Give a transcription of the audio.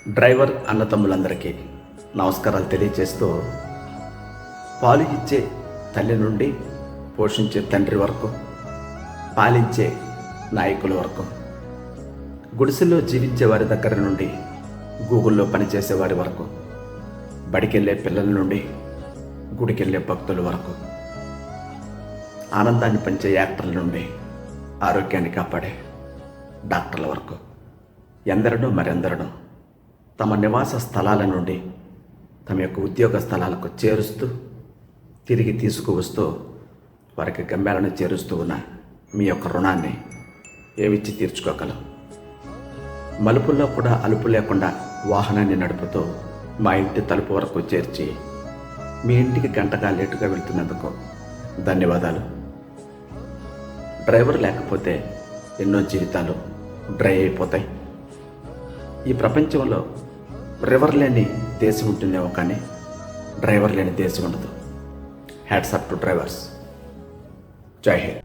Driver అన్నతమ్ములందరికీ నమస్కారాలు తెలియజేస్తూ, పాలు ఇచ్చే తల్లి నుండి పోషించే తండ్రి వరకు, పాలించే నాయకుల వరకు, గుడిసెల్లో జీవించే వారి దగ్గర నుండి గూగుల్లో పనిచేసే వారి వరకు, బడికెళ్ళే పిల్లల నుండి గుడికెళ్ళే భక్తుల వరకు, ఆనందాన్ని పంచే యాక్టర్ల నుండి ఆరోగ్యాన్ని కాపాడే డాక్టర్ల వరకు, ఎందరినో మరెందరినో తమ నివాస స్థలాల నుండి తమ యొక్క ఉద్యోగ స్థలాలకు చేరుస్తూ తిరిగి తీసుకువస్తూ వారికి గమ్యాలను చేరుస్తూ ఉన్న మీ యొక్క రుణాన్ని ఏమిచ్చి తీర్చుకోగలం? మలుపుల్లో కూడా అలుపు లేకుండా వాహనాన్ని నడుపుతూ మా ఇంటి తలుపు వరకు చేర్చి మీ ఇంటికి గంటగా లేటుగా వెళ్తున్నందుకు ధన్యవాదాలు. డ్రైవర్ లేకపోతే ఎన్నో జీవితాలు డ్రై అయిపోతాయి. ఈ ప్రపంచంలో రివర్ లేని దేశం ఉంటుందేమో, కానీ డ్రైవర్ లేని దేశం ఉండదు. Hats up to drivers. జై హింద్.